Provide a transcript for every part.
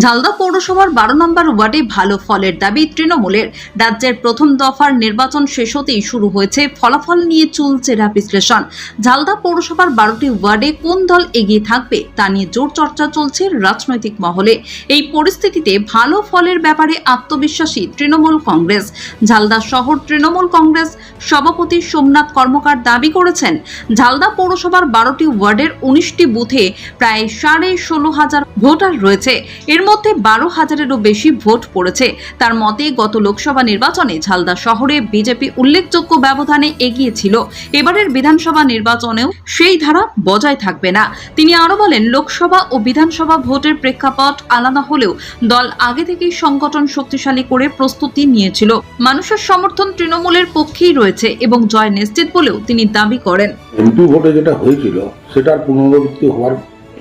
ঝালদা পৌরসভার 12 নম্বর ওয়ার্ডে ভালো ফলের দাবি তৃণমূলের। রাজ্যের প্রথম দফার নির্বাচন শেষ হতেই শুরু হয়েছে ফলাফল নিয়ে চুলচেরা বিশ্লেষণ। ঝালদা পৌরসভার 12টি ওয়ার্ডে কোন দল এগিয়ে থাকবে তা নিয়ে জোর চর্চা চলছে রাজনৈতিক মহলে। এই পরিস্থিতিতে ভালো ফলের ব্যাপারে আত্মবিশ্বাসী তৃণমূল কংগ্রেস। ঝালদা শহর তৃণমূল কংগ্রেস সভাপতি সোমনাথ কর্মকার দাবি করেছেন, ঝালদা পৌরসভার 12টি ওয়ার্ডের 19টি বুথে প্রায় 16,500 ভোটার রয়েছে। এর মধ্যে 12,000-এরও বেশি ভোট পড়েছে। তার মতে গত লোকসভা নির্বাচনে ঝালদা শহরে বিজেপি উল্লেখযোগ্য ব্যবধানে এগিয়ে ছিল। এবারের বিধানসভা নির্বাচনেও সেই ধারা বজায় থাকবে না। তিনি আরো বলেন, লোকসভা ও বিধানসভা ভোটের প্রেক্ষাপট আলাদা হলেও দল আগে থেকেই সংগঠন শক্তিশালী করে প্রস্তুতি নিয়েছিল। মানুষের সমর্থন তৃণমূলের পক্ষেই রয়েছে এবং জয় নিশ্চিত বলেও তিনি দাবি করেন। এমপি ভোটে যেটা হয়েছিল সেটার পুনরাবৃত্তি হওয়ার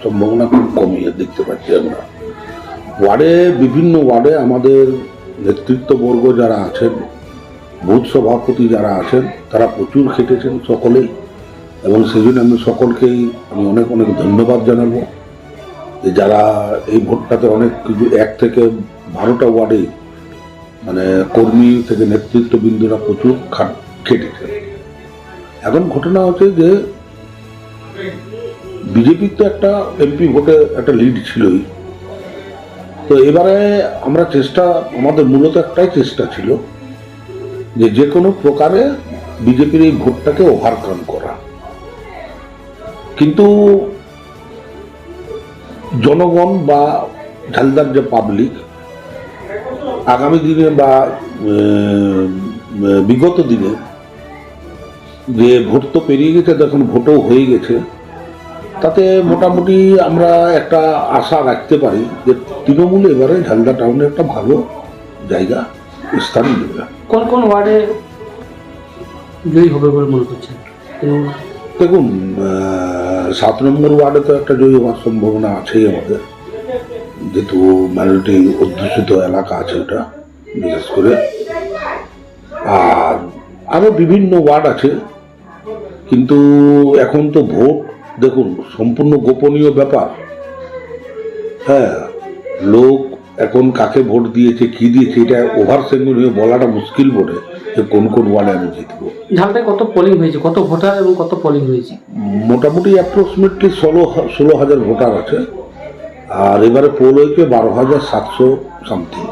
সম্ভাবনা খুব কমিয়ে দেখতে পাচ্ছি আমরা। বিভিন্ন ওয়ার্ডে আমাদের নেতৃত্ববর্গ যারা আছেন, বুথ সভাপতি যারা আছেন, তারা প্রচুর খেটেছেন সকলেই, এবং সেই জন্য আমি সকলকেই অনেক অনেক ধন্যবাদ জানাবো যে যারা এই ভোটটাতে অনেক কিছু 1 থেকে 12টা ওয়ার্ডে মানে কর্মী থেকে নেতৃত্ববৃন্দরা প্রচুর খেটেছেন। এখন ঘটনা হচ্ছে যে বিজেপির তো একটা এমপি ভোটে একটা লিড ছিলই, তো এবারে আমরা আমাদের মূলত একটাই চেষ্টা ছিল যে কোনো প্রকারে বিজেপির এই ভোটটাকে ওভারকাম করা। কিন্তু জনগণ বা ঝালদার যে পাবলিক আগামী দিনে বা বিগত দিনে যে ভোট তো পেরিয়ে গেছে, দেখুন ভোটও হয়ে গেছে, তাতে মোটামুটি আমরা একটা আশা রাখতে পারি যে তৃণমূল এবারে ঝালদা টাউনে একটা ভালো জায়গা স্থান দেবে। কোন কোন ওয়ার্ডে জয়ী হবে বলে মনে করছেন? দেখুন, 7 নম্বর ওয়ার্ডে তো একটা জয়ী হওয়ার সম্ভাবনা আছেই আমাদের, যেহেতু মাইনরিটি অধ্যুষিত এলাকা আছে ওটা বিশেষ করে। আর আরও বিভিন্ন ওয়ার্ড আছে, কিন্তু এখন তো ভোট দেখুন সম্পূর্ণ গোপনীয় ব্যাপার। হ্যাঁ, লোক এখন কাকে ভোট দিয়েছে কি দিয়েছে এটা ওভার সেগুন হয়ে বলাটা মুশকিল বটে যে কোন কোন ওয়ার্ডে আমি জিতবো। ঝালদায় কত পোলিং হয়েছে, কত ভোটার এবং কত পোলিং হয়েছে? মোটামুটি অ্যাপ্রক্সিমেটলি 16,000 ভোটার আছে, আর এবারে পোল হয়েছে 12,700 সামথিং।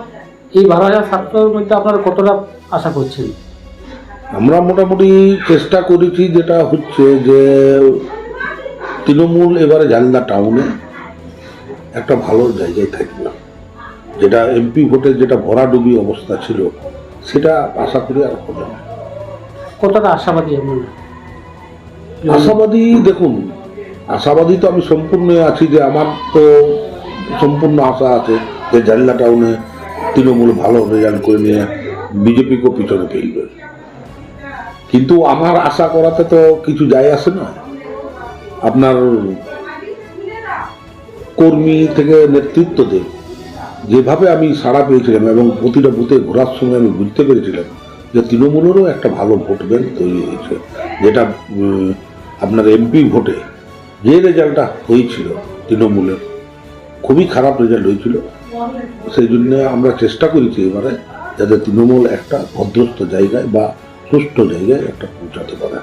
এই 12,700-এর মধ্যে আপনারা কতটা আশা করছেন? আমরা মোটামুটি চেষ্টা করেছি, যেটা হচ্ছে যে তৃণমূল এবারে ঝালদা টাউনে একটা ভালো জায়গায় থাকবে, যেটা এমপি ভোটের যেটা ভরাডুবি অবস্থা ছিল সেটা আশা করি আর হবে না। কতটা আশাবাদী আপনি? আশাবাদী, দেখুন আশাবাদী তো আমি সম্পূর্ণ আছি, যে আমার তো সম্পূর্ণ আশা আছে যে ঝালদা টাউনে তৃণমূল ভালো রেজাল্ট করে নিয়ে বিজেপিকেও পিছনে ফেলবে। কিন্তু আমার আশা করাতে তো কিছু যায় আসে না। আপনার কর্মী থেকে নেতৃত্বদের যেভাবে আমি সাড়া পেয়েছিলাম এবং প্রতিটা বুথে ঘোরার সময় আমি বুঝতে পেরেছিলাম যে তৃণমূলেরও একটা ভালো ভোট ব্যাংক তৈরি হয়েছে, যেটা আপনার এমপি ভোটে যে রেজাল্টটা হয়েছিল তৃণমূলের খুবই খারাপ রেজাল্ট হয়েছিল। সেই জন্য আমরা চেষ্টা করেছি এবারে যাতে তৃণমূল একটা ভদ্রস্থ জায়গায় বা সুষ্ঠু জায়গায় একটা পৌঁছাতে পারে।